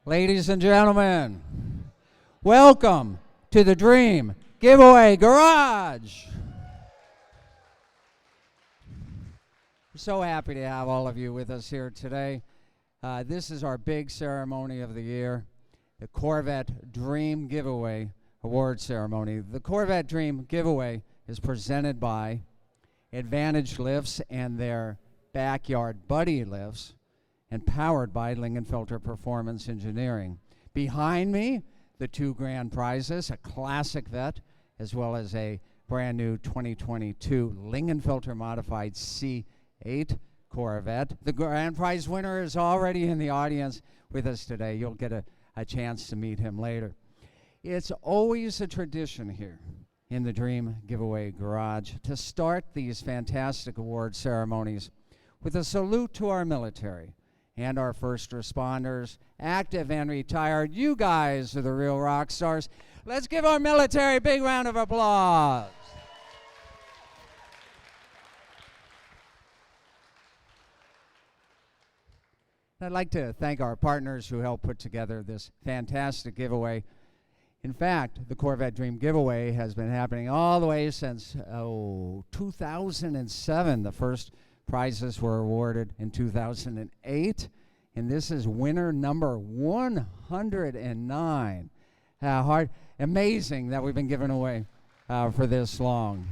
Ladies and gentlemen, welcome to the Dream Giveaway Garage. We're so happy to have all of you with us here today. This is our big ceremony of the year, the Corvette Dream Giveaway Award Ceremony. The Corvette Dream Giveaway is presented by Advantage Lifts and their Backyard Buddy Lifts, and powered by Lingenfelter Performance Engineering. Behind me, the two grand prizes, a classic Vette, as well as a brand new 2022 Lingenfelter Modified C8 Corvette. The grand prize winner is already in the audience with us today. You'll get a chance to meet him later. It's always a tradition here in the Dream Giveaway Garage to start these fantastic award ceremonies with a salute to our military and our first responders, active and retired. You guys are the real rock stars. Let's give our military a big round of applause. I'd like to thank our partners who helped put together this fantastic giveaway. In fact, the Corvette Dream Giveaway has been happening all the way since 2007. The first prizes were awarded in 2008, and this is winner number 109. Amazing that we've been giving away for this long.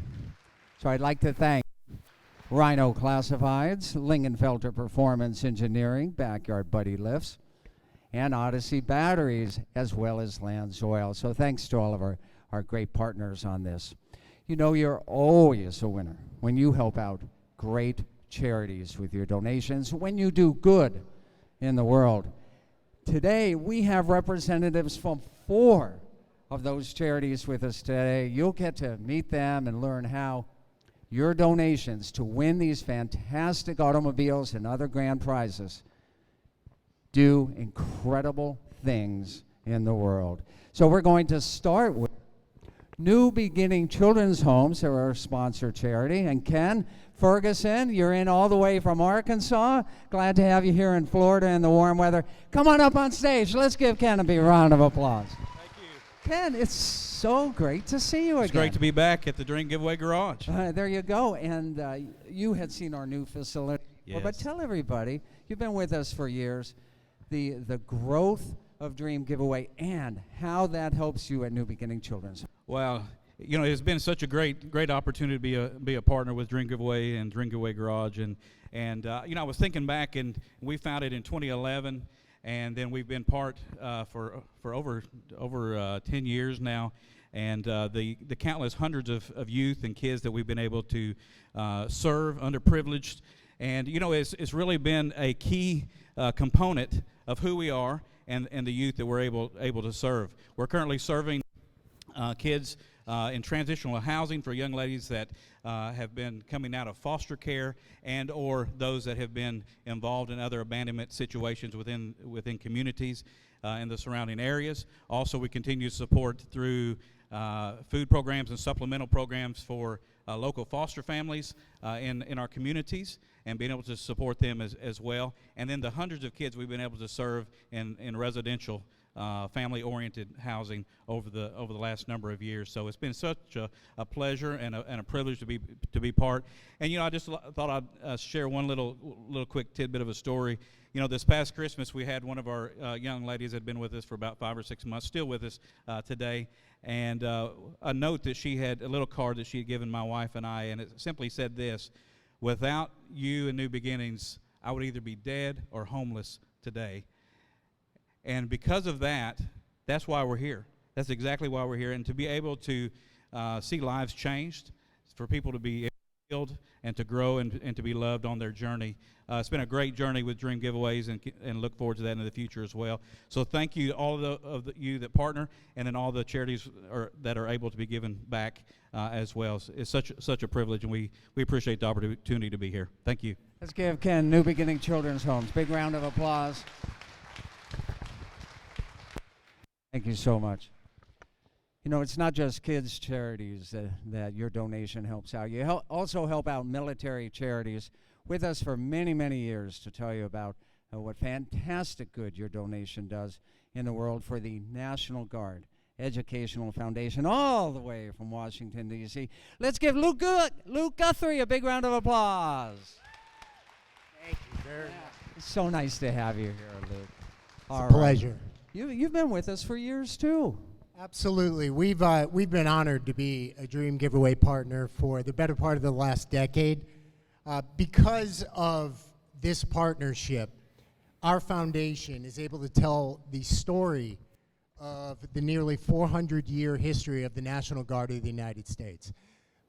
So I'd like to thank Rhino Classifieds, Lingenfelter Performance Engineering, Backyard Buddy Lifts, and Odyssey Batteries, as well as Lanz Oil. So thanks to all of our great partners on this. You know, you're always a winner when you help out great charities with your donations, when you do good in the world. Today, we have representatives from 4 of those charities with us today. You'll get to meet them and learn how your donations to win these fantastic automobiles and other grand prizes do incredible things in the world. So we're going to start with New Beginning Children's Homes. They're our sponsor charity. And Ken Ferguson, you're in all the way from Arkansas. Glad to have you here in Florida in the warm weather. Come on up on stage. Let's give Ken a big round of applause. Thank you. Ken, it's so great to see you again. It's great to be back at the Dream Giveaway Garage. There you go. And you had seen our new facility. Yes. Well, but tell everybody, you've been with us for years, the growth of Dream Giveaway and how that helps you at New Beginning Children's. Well, you know, it's been such a great opportunity to be a partner with Dream Giveaway and Dream Giveaway Garage, and you know, I was thinking back, and we founded in 2011, and then we've been part for over 10 years now, and the countless hundreds of youth and kids that we've been able to serve, underprivileged, and you know, it's really been a key component of who we are and the youth that we're able to serve. We're currently serving kids in transitional housing for young ladies that have been coming out of foster care and or those that have been involved in other abandonment situations within communities in the surrounding areas. Also, we continue to support through food programs and supplemental programs for local foster families in our communities, and being able to support them as well. And then the hundreds of kids we've been able to serve in residential family-oriented housing over the last number of years. So it's been such a pleasure and a privilege to be part. And you know, I just thought I'd share one little quick tidbit of a story. You know, this past Christmas we had one of our young ladies that had been with us for about 5 or 6 months, still with us today, and a note that she had, a little card that she had given my wife and I, and it simply said this: "Without you and New Beginnings, I would either be dead or homeless today." And because of that, that's why we're here. That's exactly why we're here. And to be able to see lives changed, for people to be healed and to grow and to be loved on their journey. It's been a great journey with Dream Giveaways, and look forward to that in the future as well. So thank you to all of you that partner, and then all the charities that are able to be given back as well. It's such a privilege, and we appreciate the opportunity to be here. Thank you. Let's give Ken New Beginning Children's Homes big round of applause. Thank you so much. You know, it's not just kids' charities that your donation helps out. You also help out military charities with us for many, many years to tell you about what fantastic good your donation does in the world for the National Guard Educational Foundation, all the way from Washington, D.C. Let's give Luke Guthrie a big round of applause. Thank you very much. It's so nice to have you here, Luke. It's a pleasure. You've been with us for years, too. Absolutely. We've been honored to be a Dream Giveaway partner for the better part of the last decade. Because of this partnership, our foundation is able to tell the story of the nearly 400-year history of the National Guard of the United States.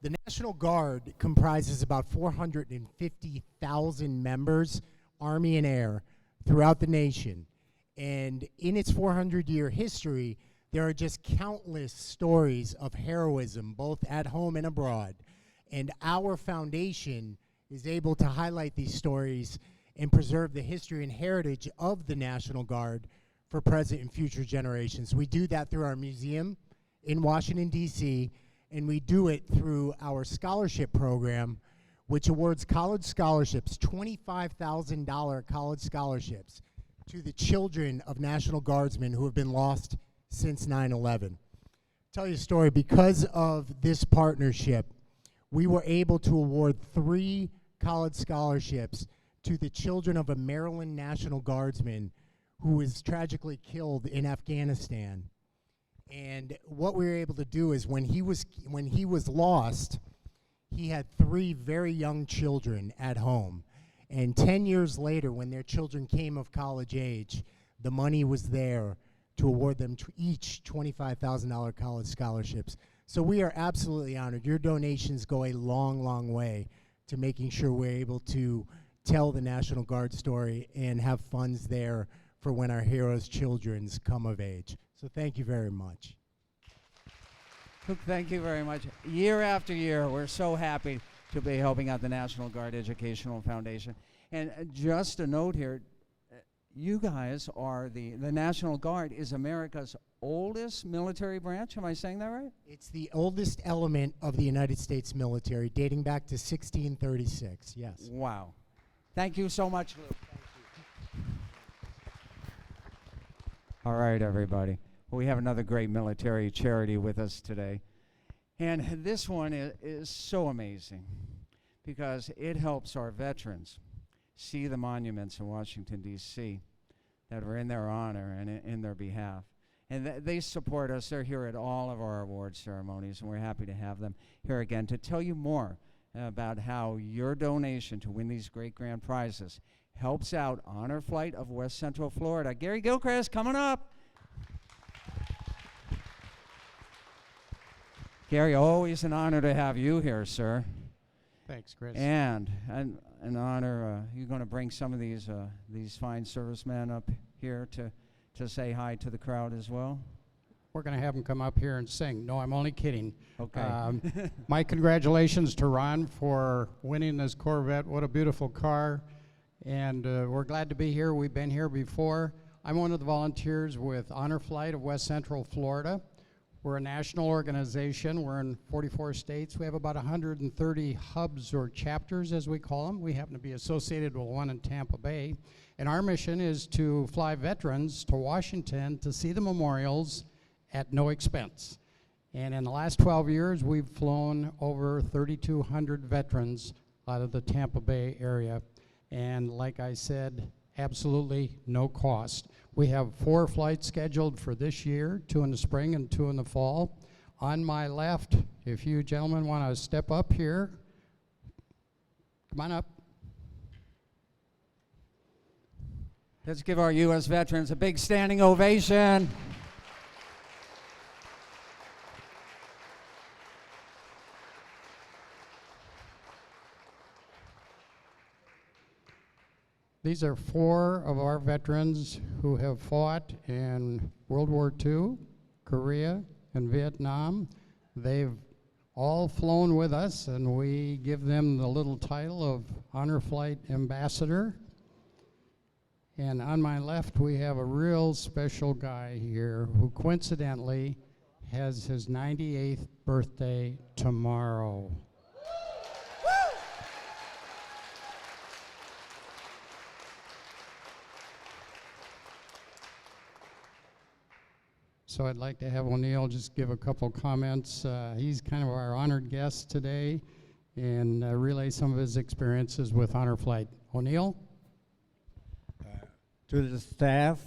The National Guard comprises about 450,000 members, Army and Air, throughout the nation. And in its 400-year history, there are just countless stories of heroism, both at home and abroad. And our foundation is able to highlight these stories and preserve the history and heritage of the National Guard for present and future generations. We do that through our museum in Washington, D.C., and we do it through our scholarship program, which awards college scholarships, $25,000 college scholarships, to the children of National Guardsmen who have been lost since 9/11. Tell you a story. Because of this partnership, we were able to award 3 college scholarships to the children of a Maryland National Guardsman who was tragically killed in Afghanistan. And what we were able to do is when he was lost, he had 3 very young children at home. And 10 years later, when their children came of college age, the money was there to award them each $25,000 college scholarships. So we are absolutely honored. Your donations go a long, long way to making sure we're able to tell the National Guard story and have funds there for when our heroes' children come of age. So thank you very much. Luke, thank you very much. Year after year, we're so happy to be helping out the National Guard Educational Foundation. And just a note here, you guys are the National Guard is America's oldest military branch. Am I saying that right? It's the oldest element of the United States military, dating back to 1636, yes. Wow. Thank you so much, Luke. All right, everybody. We have another great military charity with us today. And this one is so amazing because it helps our veterans see the monuments in Washington, D.C. that are in their honor and in their behalf. And they support us. They're here at all of our award ceremonies, and we're happy to have them here again to tell you more about how your donation to win these great grand prizes helps out Honor Flight of West Central Florida. Gary Gilchrist, coming up. Gary, always an honor to have you here, sir. Thanks, Chris. And an honor, you're going to bring some of these fine servicemen up here to say hi to the crowd as well? We're going to have them come up here and sing. No, I'm only kidding. Okay. My congratulations to Ron for winning this Corvette. What a beautiful car. And we're glad to be here. We've been here before. I'm one of the volunteers with Honor Flight of West Central Florida. We're a national organization. We're in 44 states. We have about 130 hubs or chapters, as we call them. We happen to be associated with one in Tampa Bay. And our mission is to fly veterans to Washington to see the memorials at no expense. And in the last 12 years, we've flown over 3,200 veterans out of the Tampa Bay area. And like I said, absolutely no cost. We have 4 flights scheduled for this year, 2 in the spring and 2 in the fall. On my left, if you gentlemen want to step up here, come on up. Let's give our U.S. veterans a big standing ovation. These are 4 of our veterans who have fought in World War II, Korea, and Vietnam. They've all flown with us, and we give them the little title of Honor Flight Ambassador. And on my left, we have a real special guy here who coincidentally has his 98th birthday tomorrow. So I'd like to have O'Neill just give a couple comments. He's kind of our honored guest today and relay some of his experiences with Honor Flight. O'Neill? To the staff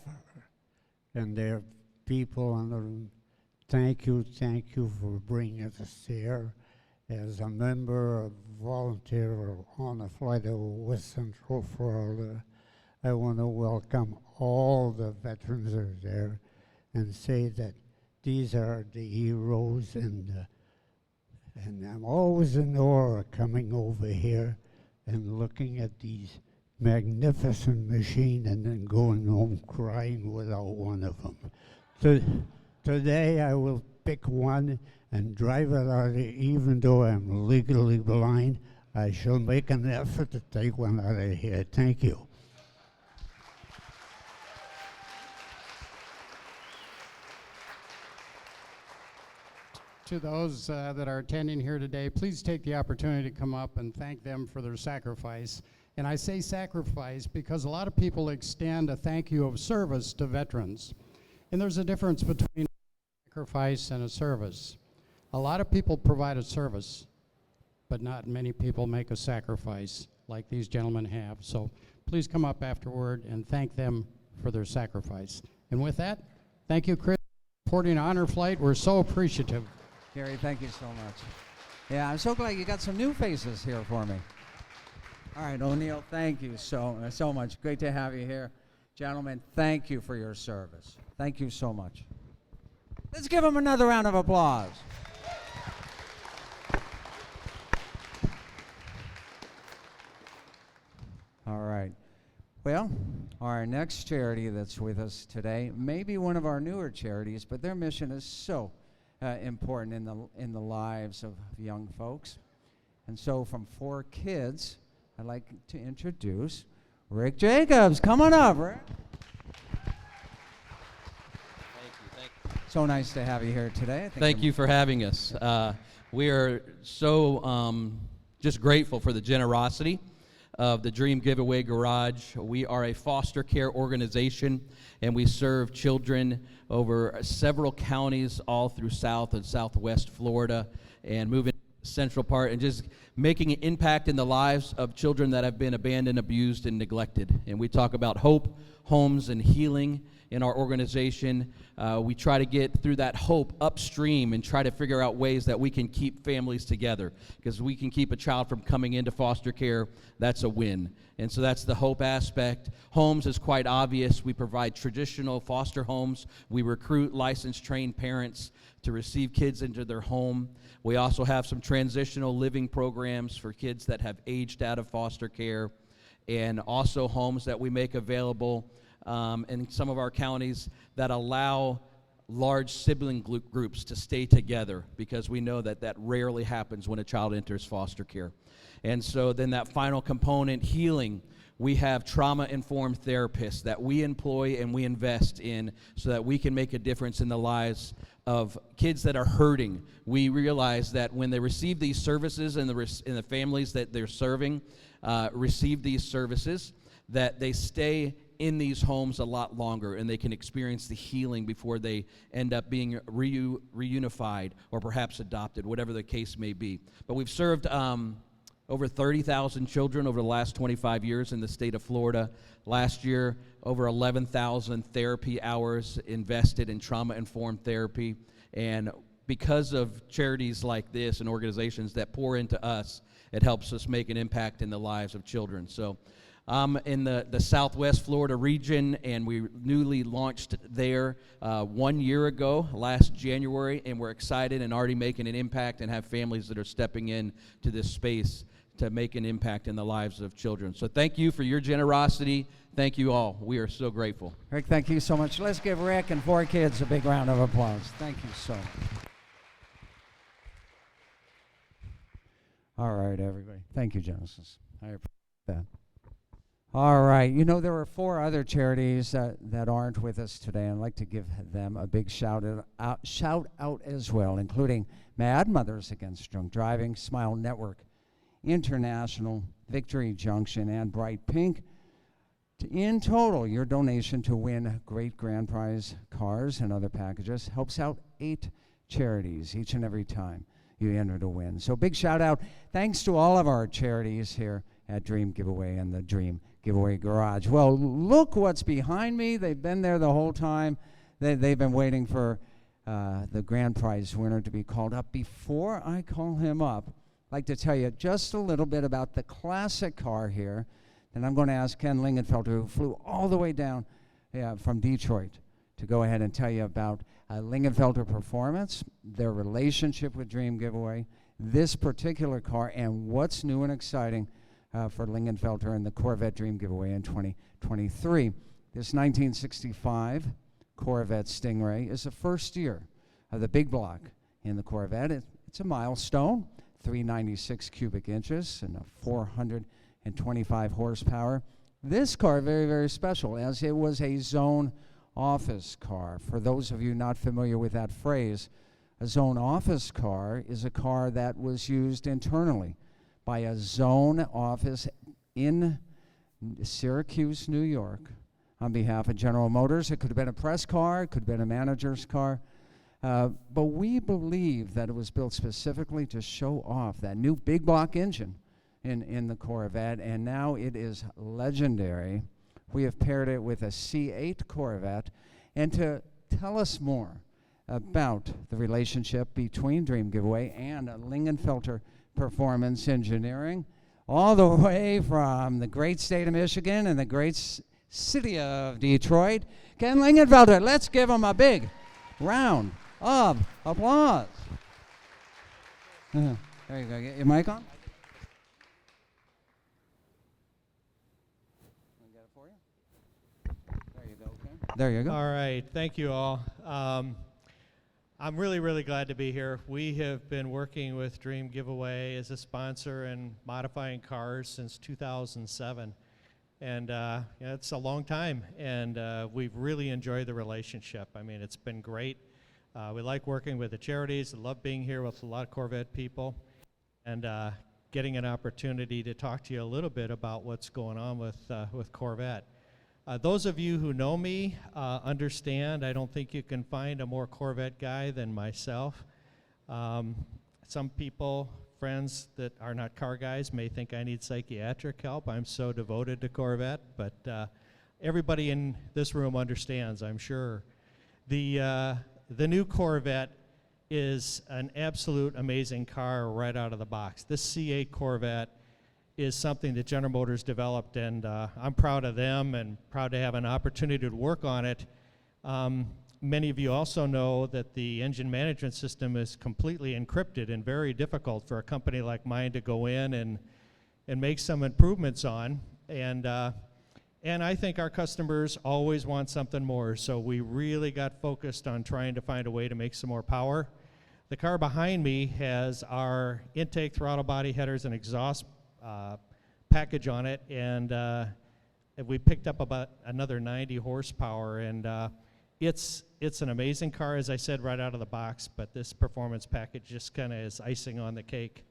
and their people on the room, thank you for bringing us here. As a member, a volunteer on the flight of West Central Florida, I want to welcome all the veterans that are there and say that these are the heroes, and I'm always in awe coming over here and looking at these magnificent machine and then going home crying without one of them. Today I will pick one and drive it out of here. Even though I'm legally blind, I shall make an effort to take one out of here. Thank you. To those that are attending here today, please take the opportunity to come up and thank them for their sacrifice. And I say sacrifice because a lot of people extend a thank you of service to veterans. And there's a difference between sacrifice and a service. A lot of people provide a service, but not many people make a sacrifice like these gentlemen have. So please come up afterward and thank them for their sacrifice. And with that, thank you, Chris, for supporting Honor Flight. We're so appreciative. Gary, thank you so much. Yeah, I'm so glad you got some new faces here for me. All right, O'Neill, thank you so much. Great to have you here. Gentlemen, thank you for your service. Thank you so much. Let's give them another round of applause. All right. Well, our next charity that's with us today may be one of our newer charities, but their mission is so important in the lives of young folks. And so from 4 Kids, I'd like to introduce Rick Jacobs. Come on up, Rick. Thank you. So nice to have you here today. Thank you for having us. We are so just grateful for the generosity of the Dream Giveaway Garage. We are a foster care organization, and we serve children over several counties all through South and Southwest Florida, and moving central part and just making an impact in the lives of children that have been abandoned, abused, and neglected. And we talk about hope, homes, and healing in our organization. We try to get through that hope upstream and try to figure out ways that we can keep families together, because we can keep a child from coming into foster care. That's a win. And so that's the hope aspect. Homes is quite obvious. We provide traditional foster homes. We recruit licensed, trained parents to receive kids into their home. We also have some transitional living programs for kids that have aged out of foster care, and also homes that we make available in some of our counties that allow large sibling groups to stay together, because we know that that rarely happens when a child enters foster care. And so then that final component, healing, we have trauma-informed therapists that we employ and we invest in so that we can make a difference in the lives of kids that are hurting. We realize that when they receive these services and the families that they're serving receive these services, that they stay in these homes a lot longer, and they can experience the healing before they end up being reunified or perhaps adopted, whatever the case may be. But we've served over 30,000 children over the last 25 years in the state of Florida. Last year, over 11,000 therapy hours invested in trauma-informed therapy. And because of charities like this and organizations that pour into us, it helps us make an impact in the lives of children. So in the Southwest Florida region, and we newly launched there 1 year ago, last January, and we're excited and already making an impact and have families that are stepping in to this space to make an impact in the lives of children. So thank you for your generosity. Thank you all. We are so grateful. Rick, thank you so much. Let's give Rick and 4 Kids a big round of applause. Thank you so much. All right, everybody. Thank you, Genesis. I appreciate that. All right. You know, there are 4 other charities that aren't with us today, and I'd like to give them a big shout out as well, including Mad Mothers Against Drunk Driving, Smile Network International, Victory Junction, and Bright Pink. In total, your donation to win great grand prize cars and other packages helps out 8 charities each and every time you enter to win. So big shout out. Thanks to all of our charities here at Dream Giveaway and the Dream Giveaway Garage. Well, look what's behind me. They've been there the whole time. They've been waiting for the grand prize winner to be called up. Before I call him up, I'd like to tell you just a little bit about the classic car here. And I'm going to ask Ken Lingenfelter, who flew all the way down from Detroit, to go ahead and tell you about Lingenfelter Performance, their relationship with Dream Giveaway, this particular car, and what's new and exciting for Lingenfelter and the Corvette Dream Giveaway in 2023. This 1965 Corvette Stingray is the first year of the big block in the Corvette. It's a milestone, 396 cubic inches and a 425 horsepower. This car, very, very special, as it was a zone office car. For those of you not familiar with that phrase, a zone office car is a car that was used internally by a zone office in Syracuse, New York, on behalf of General Motors. It could have been a press car, it could have been a manager's car, but we believe that it was built specifically to show off that new big block engine in the Corvette, and now it is legendary. We have paired it with a C8 Corvette, and to tell us more about the relationship between Dream Giveaway and Lingenfelter Performance Engineering, all the way from the great state of Michigan and the great city of Detroit, Ken Lingenfelter. Let's give him a big round of applause. There you go. Get your mic on. There you go. All right, thank you all. I'm really, really glad to be here. We have been working with Dream Giveaway as a sponsor and modifying cars since 2007. And it's a long time, and we've really enjoyed the relationship. I mean, it's been great. We like working with the charities. I love being here with a lot of Corvette people and getting an opportunity to talk to you a little bit about what's going on with Corvette. Those of you who know me understand I don't think you can find a more Corvette guy than myself. Some people, friends that are not car guys, may think I need psychiatric help. I'm so devoted to Corvette, but everybody in this room understands, I'm sure. The new Corvette is an absolute amazing car right out of the box. This C8 Corvette is something that General Motors developed, and I'm proud of them and proud to have an opportunity to work on it. Many of you also know that the engine management system is completely encrypted and very difficult for a company like mine to go in and make some improvements on. And I think our customers always want something more, so we really got focused on trying to find a way to make some more power. The car behind me has our intake, throttle body headers, and exhaust package on it, and we picked up about another 90 horsepower, and it's an amazing car, as I said, right out of the box, but this performance package just kind of is icing on the cake.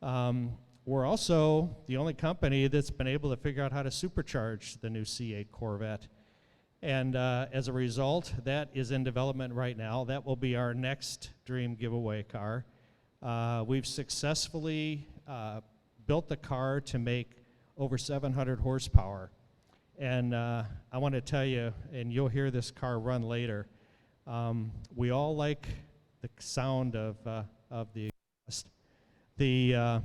We're also the only company that's been able to figure out how to supercharge the new C8 Corvette, and as a result, that is in development right now. That will be our next Dream Giveaway car. We've successfully built the car to make over 700 horsepower. And I want to tell you, and you'll hear this car run later, we all like the sound of the exhaust. The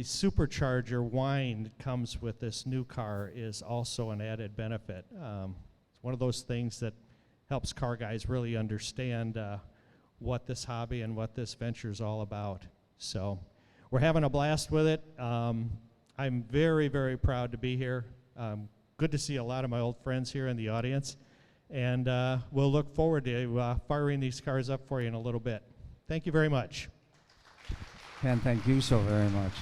supercharger whine that comes with this new car is also an added benefit. It's one of those things that helps car guys really understand what this hobby and what this venture is all about. So we're having a blast with it. I'm very, very proud to be here. Good to see a lot of my old friends here in the audience. And we'll look forward to firing these cars up for you in a little bit. Thank you very much. Ken, thank you so very much.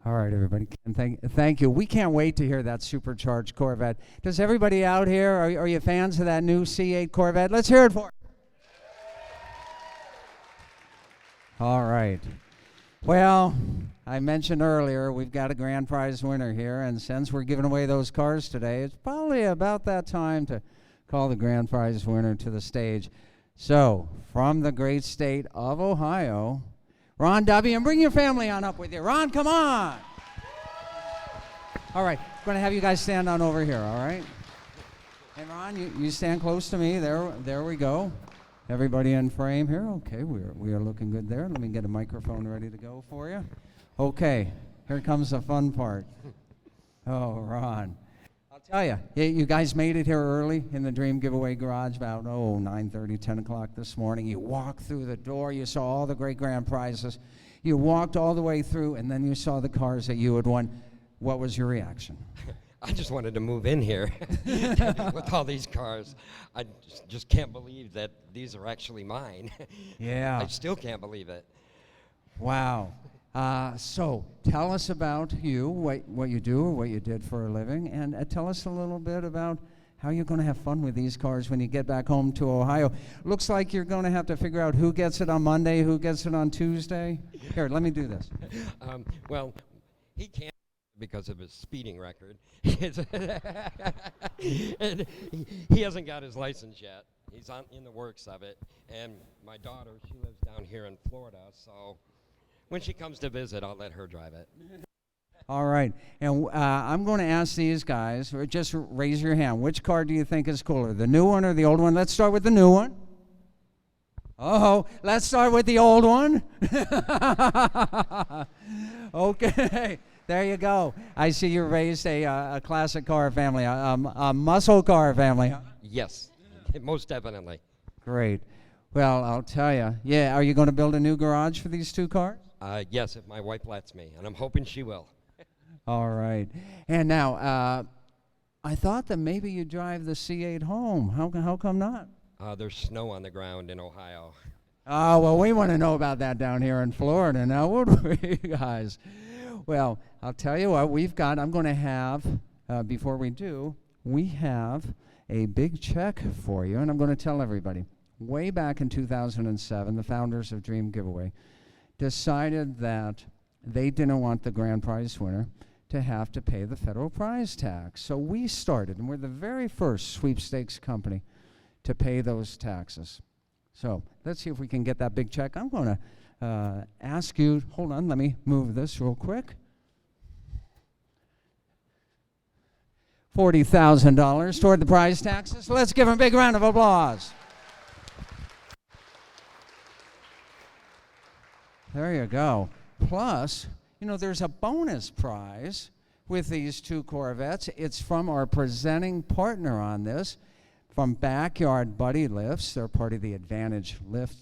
All right, everybody. everybody. And thank you. We can't wait to hear that supercharged Corvette. Does everybody out here, are you fans of that new C8 Corvette? Let's hear it for it. All right. Well, I mentioned earlier we've got a grand prize winner here, and since we're giving away those cars today, it's probably about that time to call the grand prize winner to the stage. So, from the great state of Ohio, Ron W., and bring your family on up with you. Ron, come on. All right, I'm going to have you guys stand on over here, all right? And Ron, you stand close to me. There we go. Everybody in frame here. Okay, we are looking good there. Let me get a microphone ready to go for you. Okay, here comes the fun part. Oh, Ron. I'll tell you, you guys made it here early in the Dream Giveaway Garage about, 9:30, 10 o'clock this morning. You walked through the door. You saw all the great grand prizes. You walked all the way through, and then you saw the cars that you had won. What was your reaction? I just wanted to move in here with all these cars. I just can't believe that these are actually mine. Yeah. I still can't believe it. Wow. So tell us about you, what you do or what you did for a living, and tell us a little bit about how you're going to have fun with these cars when you get back home to Ohio. Looks like you're going to have to figure out who gets it on Monday, who gets it on Tuesday. Here, let me do this. Well, he can't because of his speeding record. And he hasn't got his license yet. He's in the works of it. And my daughter, she lives down here in Florida, so when she comes to visit, I'll let her drive it. All right. And I'm going to ask these guys, just raise your hand. Which car do you think is cooler, the new one or the old one? Let's start with the new one. Oh, let's start with the old one. Okay. There you go. I see you raised a classic car family, a muscle car family. Huh? Yes, most definitely. Great. Well, I'll tell you. Yeah, are you going to build a new garage for these two cars? Yes, if my wife lets me, and I'm hoping she will. All right. And now, I thought that maybe you drive the C8 home. How come not? There's snow on the ground in Ohio. Oh, well, we want to know about that down here in Florida now, would we, guys? Well, I'll tell you what, I'm going to have, before we do, we have a big check for you, and I'm going to tell everybody. Way back in 2007, the founders of Dream Giveaway decided that they didn't want the grand prize winner to have to pay the federal prize tax. So we started, and we're the very first sweepstakes company to pay those taxes. So let's see if we can get that big check. I'm going to ask you, hold on, let me move this real quick. $40,000 toward the prize taxes. Let's give them a big round of applause. There you go. Plus, there's a bonus prize with these two Corvettes. It's from our presenting partner on this, from Backyard Buddy Lifts. They're part of the Advantage Lift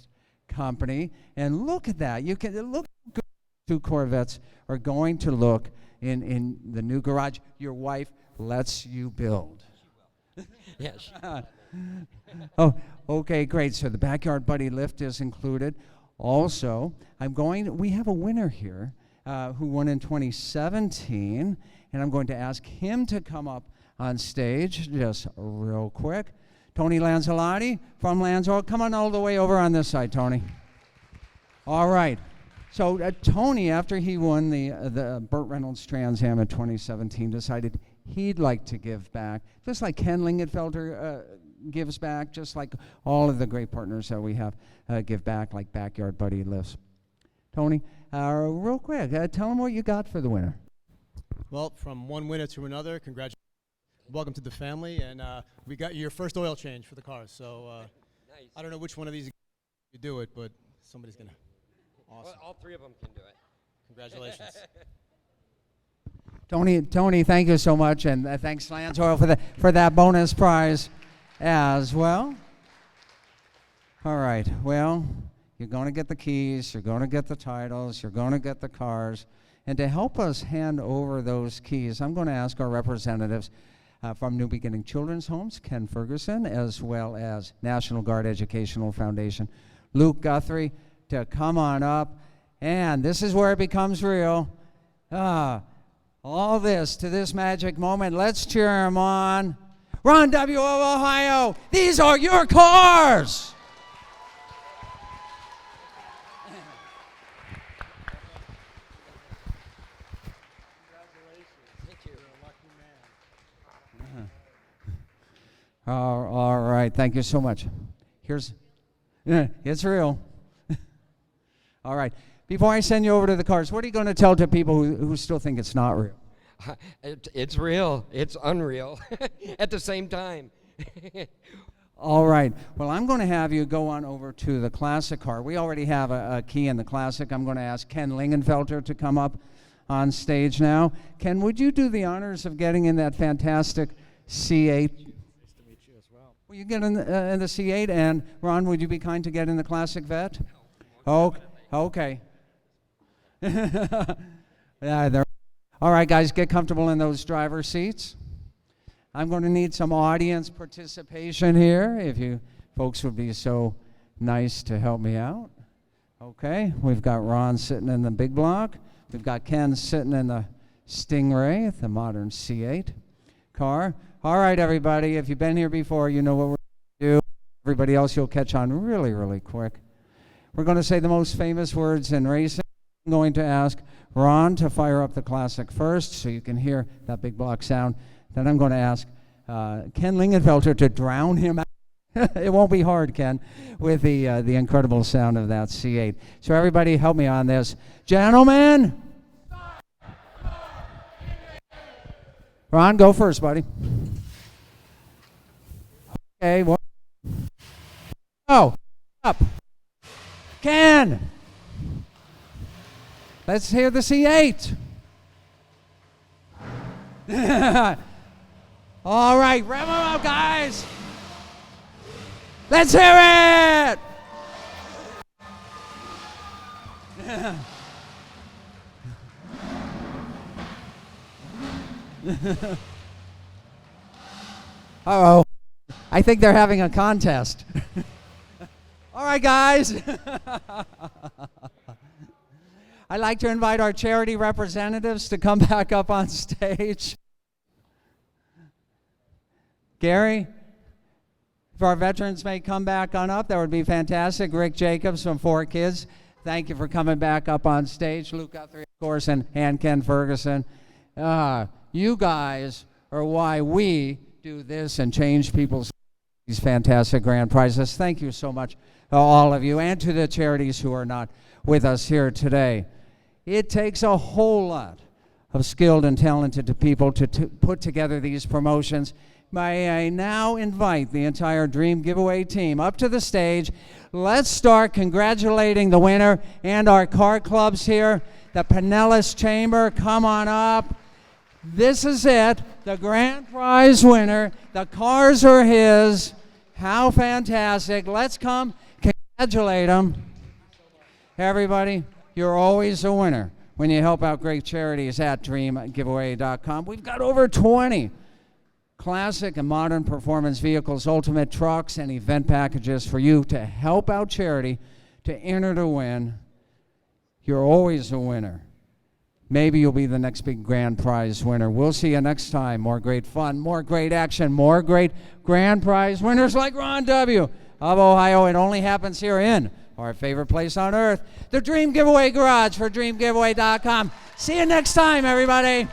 Company. And look at that. You can look how good two Corvettes are going to look in the new garage your wife lets you build. Yes. Oh, okay, great. So the Backyard Buddy Lift is included. Also, we have a winner here who won in 2017, and I'm going to ask him to come up on stage just real quick. Tony Lanzelotti from Lanz. Come on all the way over on this side, Tony. All right. So Tony, after he won the Burt Reynolds Trans Am in 2017, decided he'd like to give back, just like Ken Lingenfelter gives back, just like all of the great partners that we have give back, like Backyard Buddy Lifts. Tony, real quick, tell them what you got for the winner. Well, from one winner to another, congratulations. Welcome to the family, and we got your first oil change for the car. So Nice. I don't know which one of these you do it, but somebody's going to. Awesome. Well, all three of them can do it. Congratulations. Tony, thank you so much, and thanks Lanz Oil for that bonus prize as well. All right, well, you're going to get the keys, you're going to get the titles, you're going to get the cars, and to help us hand over those keys, I'm going to ask our representatives from New Beginning Children's Homes, Ken Ferguson, as well as National Guard Educational Foundation, Luke Guthrie, to come on up, and this is where it becomes real. all this to this magic moment. Let's cheer him on. Ron W. of Ohio, these are your cars. All right, thank you so much. It's real. All right, before I send you over to the cars, what are you going to tell to people who still think it's not real? It's real. It's unreal at the same time. All right, well, I'm going to have you go on over to the classic car. We already have a key in the classic. I'm going to ask Ken Lingenfelter to come up on stage now. Ken, would you do the honors of getting in that fantastic C8? Will you get in the C8? And Ron, would you be kind to get in the classic Vette? Oh, okay. Yeah, all right, guys, get comfortable in those driver seats. I'm going to need some audience participation here, if you folks would be so nice to help me out. Okay, we've got Ron sitting in the big block. We've got Ken sitting in the Stingray, the modern C8 car. All right, everybody, if you've been here before, you know what we're going to do. Everybody else, you'll catch on really, really quick. We're going to say the most famous words in racing. I'm going to ask Ron to fire up the classic first so you can hear that big block sound. Then I'm going to ask Ken Lingenfelter to drown him out. It won't be hard, Ken, with the incredible sound of that C8. So everybody help me on this. Gentlemen. Ron, go first, buddy. Okay, one. Oh, up. Ken. Let's hear the C8. All right, rev them up, guys. Let's hear it. Uh-oh. I think they're having a contest. All right, guys. I'd like to invite our charity representatives to come back up on stage. Gary, if our veterans may come back on up, that would be fantastic. Rick Jacobs from 4 Kids, thank you for coming back up on stage. Luke Guthrie, of course, and Ken Ferguson. You guys are why we do this and change people's these fantastic grand prizes. Thank you so much, all of you, and to the charities who are not with us here today. It takes a whole lot of skilled and talented people to put together these promotions. May I now invite the entire Dream Giveaway team up to the stage. Let's start congratulating the winner and our car clubs here. The Pinellas Chamber, come on up. This is it, the grand prize winner. The cars are his. How fantastic. Let's come congratulate him. Everybody, you're always a winner when you help out great charities at dreamgiveaway.com. We've got over 20 classic and modern performance vehicles, ultimate trucks, and event packages for you to help out charity, to enter to win. You're always a winner. Maybe you'll be the next big grand prize winner. We'll see you next time. More great fun, more great action, more great grand prize winners like Ron W. of Ohio. It only happens here in our favorite place on earth, the Dream Giveaway Garage for dreamgiveaway.com. See you next time, everybody.